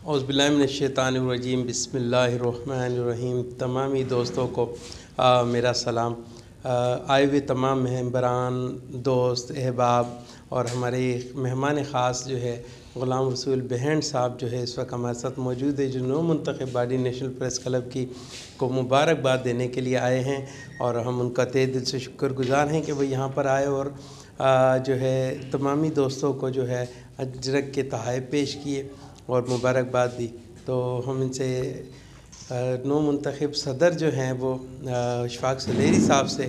औज़ुबिल्लाहिमिनश्शैतानिर्रजीम बिस्मिल्लाहिर्रहमानिर्रहीम। तमामी दोस्तों को मेरा सलाम। आए हुए तमाम मेहमान दोस्त अहबाब और हमारे मेहमान ख़ास जो है ग़ुलाम रसूल बहन साहब जो है इस वक्त हमारे साथ मौजूद है, जो नौ मुंतखब बॉडी नेशनल प्रेस क्लब की को मुबारकबाद देने के लिए आए हैं। और हम उनका तहे दिल से शुक्रगुज़ार हैं कि वो यहाँ पर आए और जो है तमामी दोस्तों को जो है अजरक के तोहफ़े पेश किए और मुबारकबाद दी। तो हम इनसे नौ मुंतखब सदर जो हैं वो इशफाक सलेरी साहब से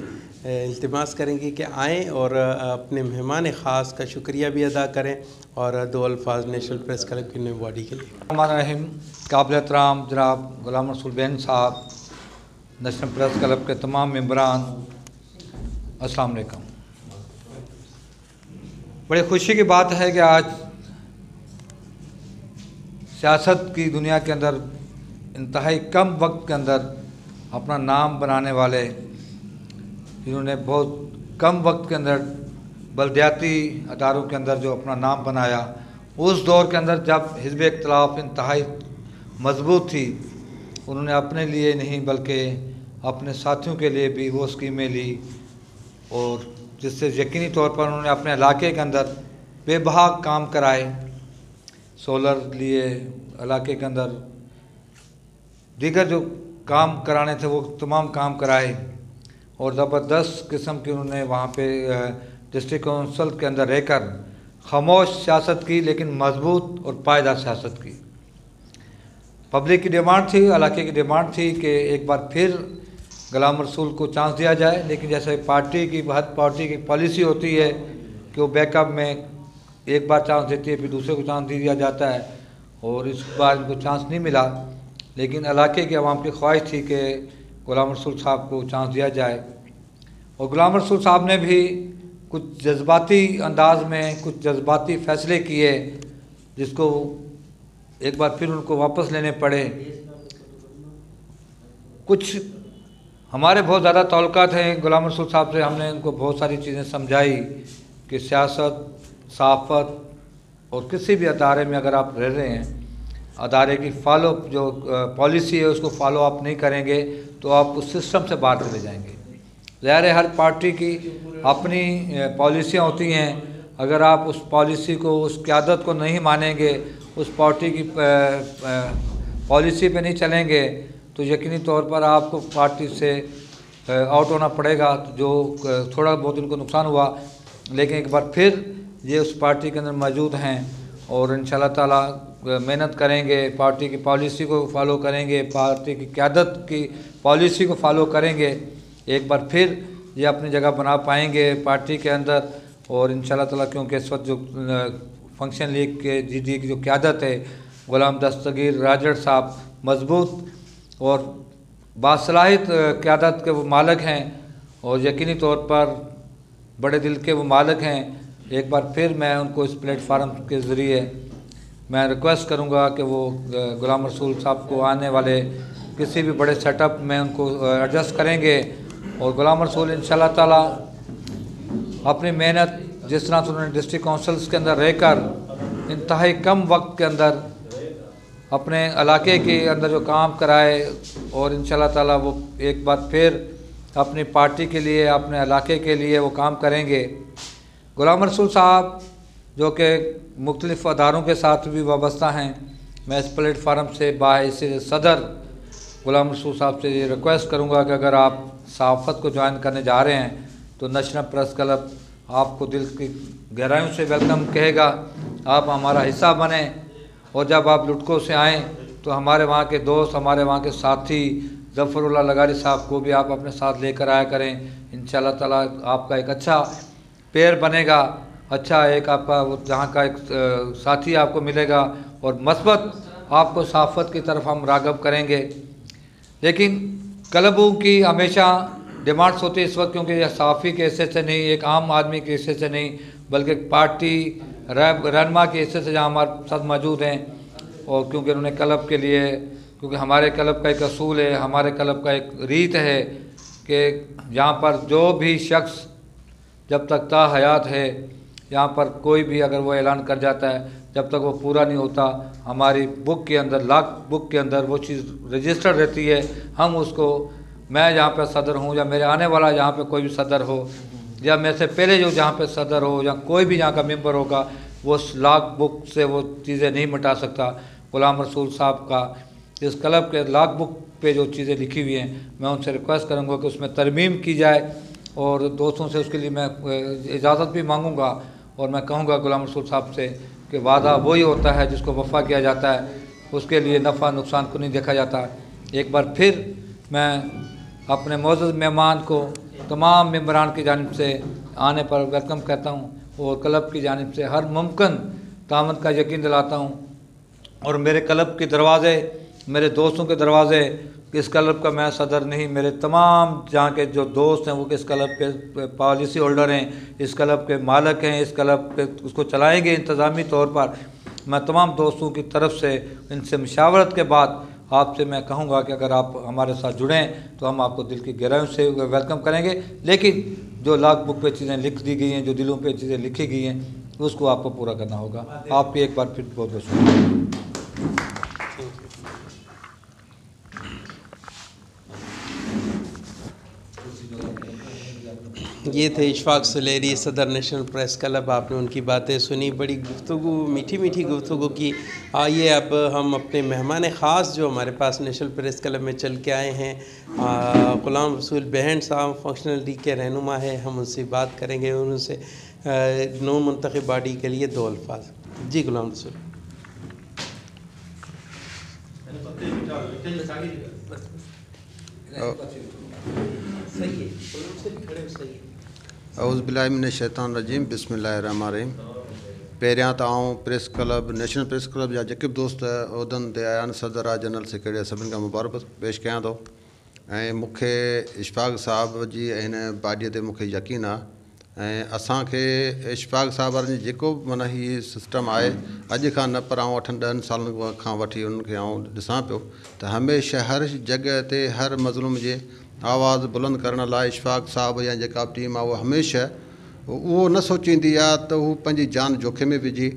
इल्तिमास करेंगे कि आएँ और अपने मेहमान ख़ास का शुक्रिया भी अदा करें और दो अल्फाज नेशनल प्रेस क्लब की नई बॉडी के लिए। रहीम काबिल एहतराम जनाब ग़ुलाम रसूल बहन साहब, नेशनल प्रेस क्लब के तमाम मेंबरान, अस्सलाम वालेकुम। बड़ी खुशी की बात है कि आज सियासत की दुनिया के अंदर इंतहाई कम वक्त के अंदर अपना नाम बनाने वाले, जिन्होंने बहुत कम वक्त के अंदर बलदियाती अदारों के अंदर जो अपना नाम बनाया, उस दौर के अंदर जब हिज़्ब इख्तिलाफ इंतहाई मजबूत थी, उन्होंने अपने लिए नहीं बल्कि अपने साथियों के लिए भी वो स्कीमें ली और जिससे यकीनी तौर पर उन्होंने अपने इलाके के अंदर बेबहा काम कराए। सोलर लिए इलाके के अंदर दीगर जो काम कराने थे वो तमाम काम कराए और ज़बरदस्त किस्म की उन्होंने वहाँ पे डिस्ट्रिक्ट काउंसिल के अंदर रहकर खामोश सियासत की, लेकिन मजबूत और पायदार सियासत की। पब्लिक की डिमांड थी, इलाके की डिमांड थी कि एक बार फिर ग़ुलाम रसूल को चांस दिया जाए, लेकिन जैसे पार्टी की पॉलिसी होती है कि वो बैकअप में एक बार चांस देती है फिर दूसरे को चांस दे दिया जाता है, और इस बार इनको चांस नहीं मिला। लेकिन इलाके के अवाम की ख्वाहिश थी कि ग़ुलाम रसूल साहब को चांस दिया जाए और ग़ुलाम रसूल साहब ने भी कुछ जज्बाती अंदाज में कुछ जज्बाती फ़ैसले किए, जिसको एक बार फिर उनको वापस लेने पड़े। कुछ हमारे बहुत ज़्यादा ताल्लुकात हैं ग़ुलाम रसूल साहब से, हमने उनको बहुत सारी चीज़ें समझाई कि सियासत, सहाफ़त और किसी भी अदारे में अगर आप रह रहे हैं, अदारे की फॉलो जो पॉलिसी है उसको फॉलो आप नहीं करेंगे तो आप उस सिस्टम से बाहर चले जाएंगे। ज़ाहिर है हर पार्टी की अपनी पॉलिसियाँ होती हैं, अगर आप उस पॉलिसी को, उस क़यादत को नहीं मानेंगे, उस पार्टी की पॉलिसी पे नहीं चलेंगे तो यकीनी तौर पर आपको पार्टी से आउट होना पड़ेगा। जो थोड़ा बहुत इनको नुकसान हुआ, लेकिन एक बार फिर ये उस पार्टी के अंदर मौजूद हैं और इंशाअल्लाह ताला मेहनत करेंगे, पार्टी की पॉलिसी को फॉलो करेंगे, पार्टी की क़यादत की पॉलिसी को फॉलो करेंगे। एक बार फिर ये अपनी जगह बना पाएंगे पार्टी के अंदर और इंशाअल्लाह ताला, क्योंकि इस वक्त जो फंक्शन लीग के GD की जो क़यादत है, ग़ुलाम दस्तगीर राजड़ साहब मजबूत और बासलाहित क़यादत के वो मालिक हैं और यकीनी तौर पर बड़े दिल के वो मालिक हैं। एक बार फिर मैं उनको इस प्लेटफार्म के ज़रिए मैं रिक्वेस्ट करूंगा कि वो ग़ुलाम रसूल साहब को आने वाले किसी भी बड़े सेटअप में उनको एडजस्ट करेंगे और ग़ुलाम रसूल इंशाअल्लाह ताला अपनी मेहनत जिस तरह से उन्होंने डिस्ट्रिक्ट काउंसिल्स के अंदर रहकर इंतहाई कम वक्त के अंदर अपने इलाके के अंदर जो काम कराए और इंशाअल्लाह ताला वो एक बार फिर अपनी पार्टी के लिए, अपने इलाके के लिए वो काम करेंगे। ग़ुलाम रसूल साहब जो कि मुख्तलिफ़ अदारों के साथ भी वाबस्ता हैं, मैं इस प्लेटफार्म से बाइस सदर ग़ुलाम रसूल साहब से ये रिक्वेस्ट करूँगा कि अगर आप सहाफ़त को ज्वाइन करने जा रहे हैं तो नेशनल प्रेस क्लब आपको दिल की गहराइयों से वेलकम कहेगा, आप हमारा हिस्सा बने। और जब आप लुटको से आएँ तो हमारे वहाँ के दोस्त, हमारे वहाँ के साथी ज़फ़रुल्लाह लगारी साहब को भी आप अपने साथ लेकर आया करें। इंशाअल्लाह ताला आपका एक अच्छा पेयर बनेगा, अच्छा एक आपका जहाँ का एक साथी आपको मिलेगा और मस्बत आपको सहाफ़त की तरफ हम राग़ब करेंगे। लेकिन क्लबों की हमेशा डिमांड्स होती है इस वक्त, क्योंकि यह सहाफ़ी के हिस्से से नहीं, एक आम आदमी के हिस्से से नहीं, बल्कि पार्टी रहनुमा के हिस्से से जहाँ हमारे साथ मौजूद हैं। और क्योंकि उन्होंने क्लब के लिए, क्योंकि हमारे क्लब का एक असूल है, हमारे क्लब का एक रीत है कि यहाँ पर जो भी शख्स जब तक ता हयात है यहाँ पर कोई भी अगर वो ऐलान कर जाता है, जब तक वो पूरा नहीं होता, हमारी बुक के अंदर, लॉग बुक के अंदर वो चीज़ रजिस्टर्ड रहती है। हम उसको, मैं जहाँ पे सदर हूँ या मेरे आने वाला जहाँ पे कोई भी सदर हो, या मेरे से पहले जो जहाँ पे सदर हो, या कोई भी यहाँ का मेंबर होगा, वो उस लॉग बुक से वो चीज़ें नहीं मिटा सकता। गुलाम रसूल साहब का इस क्लब के लॉग बुक पे जो चीज़ें लिखी हुई हैं, मैं उनसे रिक्वेस्ट करूँगा कि उसमें तरमीम की जाए, और दोस्तों से उसके लिए मैं इजाज़त भी मांगूँगा। और मैं कहूँगा गुलाम रसूल साहब से कि वादा वही होता है जिसको वफ़ा किया जाता है, उसके लिए नफ़ा नुकसान को नहीं देखा जाता। एक बार फिर मैं अपने मौजूद मेहमान को तमाम मेंबरान की जानिब से आने पर वेलकम कहता हूँ, और क्लब की जानिब से हर मुमकिन तामन का यकीन दिलाता हूँ। और मेरे क्लब के दरवाज़े, मेरे दोस्तों के दरवाज़े, इस क्लब का मैं सदर नहीं, मेरे तमाम जहाँ के जो दोस्त हैं वो इस क्लब के पॉलिसी होल्डर हैं, इस क्लब के मालिक हैं, इस क्लब के उसको चलाएंगे इंतज़ामी तौर पर। मैं तमाम दोस्तों की तरफ से इनसे मशावरत के बाद आपसे मैं कहूँगा कि अगर आप हमारे साथ जुड़ें तो हम आपको दिल की गहराइयों से वेलकम करेंगे। लेकिन जो लॉग बुक पे चीज़ें लिख दी गई हैं, जो दिलों पे चीज़ें लिखी गई हैं, उसको आपको पूरा करना होगा। आपकी एक बार फिर बहुत बहुत शुक्रिया। ये थे इशफाक सुलेरी, सदर नेशनल प्रेस क्लब। आपने उनकी बातें सुनी, बड़ी गुफ्तगू, मीठी मीठी गुफ्तगू की। आइए अब हम अपने मेहमान ख़ास जो हमारे पास नेशनल प्रेस क्लब में चल के आए हैं, गुलाम रसूल बहन साहब फंक्शनल लीग के रहनुमा है, हम उनसे बात करेंगे और उनसे नौ मुंतखब बॉडी के लिए दो अल्फाज। जी गुलाम रसूल। औज़ुबिल्लाहि मिनश शैतानिर रजीम, बिस्मिल्लाहिर रहमानिर रहीम। पहिरियां त आऊं press club, national press club जा जेके बि दोस्त उहिदनि ते आया आहिनि, सदर आहे, जनरल सेक्रेटरी, सभिनी खां मुबारक पेश कयां थो। ऐं मूंखे इशफाक साहब जी हिन बाडीअ ते मूंखे यकीन आहे, ऐं असांखे इशफाक साहब वारनि जी जेको बि माना हीअ सिस्टम आहे, अॼु खां न पर आऊं 8-10 सालनि खां वठी उन्हनि खे आऊं ॾिसां पियो त हमेशह हर जॻह ते हर मज़लूम जे आवाज़ बुलंद करण लाइ इशफाक साहब या जेका टीम आहे उहा हमेशह उहो न सोचींदी आहे त हू पंहिंजी जान जोखिम में विझी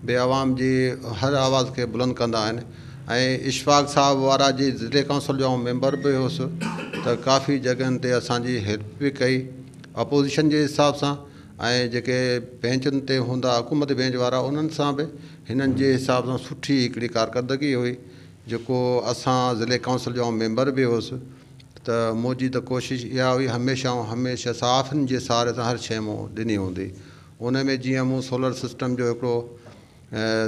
बे आवाम जी हर आवाज़ खे बुलंद कंदा आहिनि। ऐं इशफाक साहब वारा जी ज़िले काउंसिल जो मेंबर बि हुउसि, त काफ़ी जॻहियुनि ते असांजी हेल्प बि कई अपोज़िशन जे हिसाब सां, ऐं जेके बेंचुनि ते हूंदा हुकूमत बेंच वारा उन्हनि सां बि हिननि जे हिसाब सां सुठी हिकिड़ी कारकर्दगी हुई। जेको असां ज़िले काउंसिल जो मेंबर बि हुउसि, त मुंहिंजी त कोशिशि इहा हुई हमेशह साफ़नि जे सहारे सां हर शइ मूं ॾिनी हूंदी। उन में जीअं मूं सोलर सिस्टम जो हिकिड़ो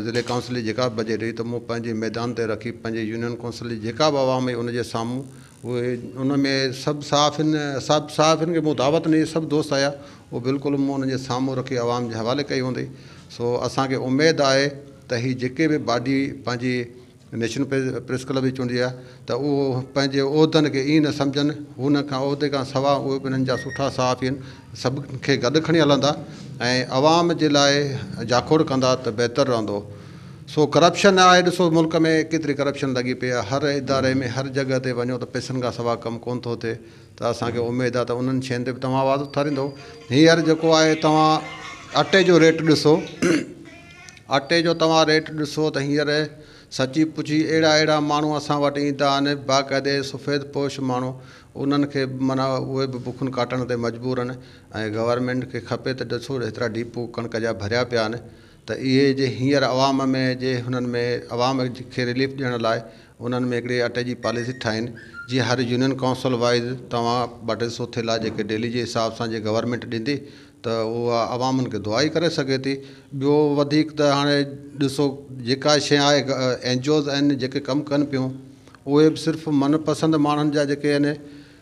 ज़िले काउंसिल जी जेका बि बजट हुई त मूं पंहिंजे मैदान ते रखी, पंहिंजे यूनियन काउंसिल जी जेका बि आवाम हुई उनजे साम्हूं उहे उन में सभु साफ़िन खे मूं दावत ॾिनी, सभु दोस्त आया, उहो बिल्कुलु मूं उनजे साम्हूं रखी आवाम जे हवाले कई हूंदी। सो असांखे उमेदु आहे त हीअ जेके बि बॉडी पंहिंजी नेशनल प्रेस क्लब जी चूंडी आहे त उहो पंहिंजे उहिदनि खे ईअं न सम्झनि, हुन खां उहिदे खां सवाइ उहे बि हिननि जा सुठा साफ़ी आहिनि, सभिनि खे गॾु खणी हलंदा ऐं आवाम जे लाइ जाखोड़ कंदा त बहितरु रहंदो। सो करप्शन आहे, ॾिसो मुल्क में केतिरी करप्शन लॻी पई आहे, हर इदारे में हर जॻह ते वञो त पैसनि खां सवाइ कमु कोन थो थिए। त असांखे उमेदु आहे त उन्हनि शयुनि ते बि तव्हां आवाज़ उथारींदो। हींअर जेको आहे तव्हां अटे जो रेट ॾिसो, अटे जो तव्हां रेट ॾिसो त हींअर सची पुची अहिड़ा माण्हू असां वटि ईंदा आहिनि, बाक़ाइदे सफ़ेद पोश माण्हू, उन्हनि खे माना उहे बि बुखनि काटण ते मजबूर आहिनि। ऐं गवर्नमेंट खे खपे त ॾिसो हेतिरा डीपू कणिक जा भरिया पिया आहिनि, त इहे जे हींअर अवाम में जे हुननि में अवाम खे रिलीफ ॾियण लाइ उन्हनि में हिकिड़ी अटे जी पॉलिसी ठाहिनि, जीअं हर यूनियन काउंसिल वाइज़ तव्हां 250 थेला जेके डेली जे हिसाब सां जे गवर्नमेंट ॾींदी त उहा अवामनि खे दुआ ई करे सघे थी। ॿियो वधीक त हाणे ॾिसो जेका शइ आहे, एनजीओज़ आहिनि जेके कमु कनि पियूं, उहे बि सिर्फ़ु मनपसंदि माण्हुनि जा जेके आहिनि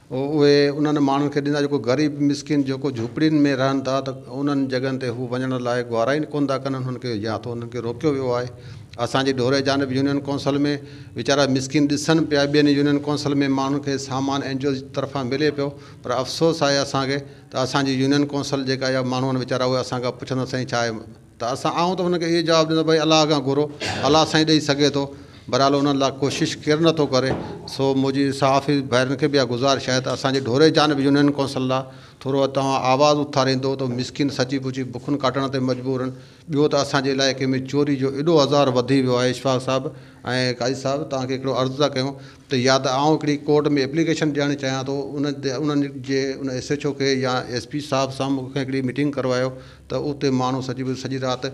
उहे उन्हनि माण्हुनि खे ॾींदा, जेको ग़रीब मिसकिन जेको झूपड़ियुनि में रहनि था, त उन्हनि जॻहियुनि ते हू वञण लाइ गुहारा ई कोन था कनि हुननि खे, या त हुननि खे रोकियो वियो आहे। असांजी ढोरे जानब यूनियन काउंसिल में वीचारा मिसकिन ॾिसनि पिया, ॿियनि यूनियन काउंसिल में माण्हुनि खे सामान एनजीओ जी तरफ़ां मिले पियो, पर अफ़सोस आहे असांखे त असांजी यूनियन काउंसिल जेका इहा माण्हू आहिनि वीचारा उहे असांखां पुछंदा साईं छा आहे, त असां आऊं त हुनखे इहो जवाबु ॾींदो भई अलाह खां घुरो, अलाह साईं ॾेई सघे थो। बहरहाल उन्हनि लाइ कोशिशि केरु नथो करे। सो मुंहिंजी सहाफ़ी भाइरनि खे बि इहा गुज़ारिश आहे त असांजे ढोरे जानब यूनियन कौंसिल लाइ थोरो तव्हां आवाज़ु उथारींदो त मिसकिन सची पुची बुखुनि काटण ते मजबूर आहिनि। ॿियो त असांजे इलाइक़े में चोरी जो एॾो हज़ार वधी वियो आहे। इशफाक़ साहिबु ऐं काज़ी साहिबु तव्हांखे हिकिड़ो अर्ज़ु था कयूं त या त आउं हिकिड़ी कोर्ट में एप्लीकेशन ॾियणु चाहियां थो, उन्हनि जे उन SHO खे या SP साहिब सां मूंखे हिकिड़ी मीटिंग करवायो त उते माण्हू सॼी राति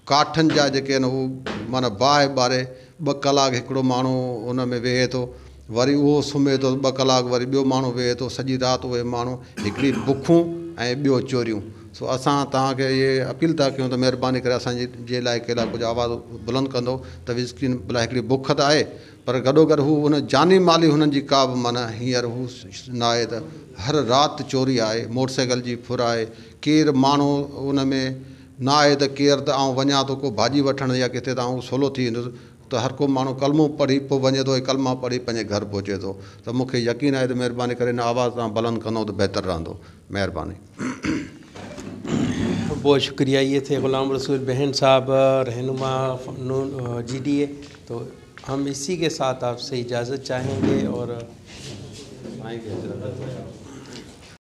काठनि जा जेके आहिनि उहे माना बाहि ॿारे 2 कलाक हिकिड़ो माण्हू उन में वेहे थो, वरी उहो सुम्हे थो 2 कलाक, वरी ॿियो माण्हू वेहे थो, सॼी राति उहे माण्हू हिकिड़ी बुखूं ऐं ॿियो चोरियूं। सो असां तव्हांखे इहे अपील था कयूं त महिरबानी करे असांजे जे इलाइक़े लाइ कुझु आवाज़ु बुलंद कंदो त मिसकिन भला हिकिड़ी बुख त आहे, पर गॾोगॾु हू उन जानी माली हुननि जी का बि माना हींअर हू न आहे त हर राति चोरी आहे, मोटरसाइकिल जी फुर आहे, केरु माण्हू उन में न आहे त केरु त आउं वञा थो को भाॼी वठणु या किथे त आउं सवलो थी वेंदुसि त हर को माण्हू कलमो पढ़ी पोइ वञे थो, ऐं कलमा पढ़ी पंहिंजे घर पहुचे थो। त मूंखे यकीन आहे त महिरबानी करे हिन आवाज़ तव्हां बुलंद कंदो त बहितरु रहंदो। महिरबानी। बहुत शुक्रिया। ये थे ग़ुलाम रसूल बहन साहब, रहनुमा GDA। तो हम इसी के साथ आपसे इजाज़त चाहेंगे और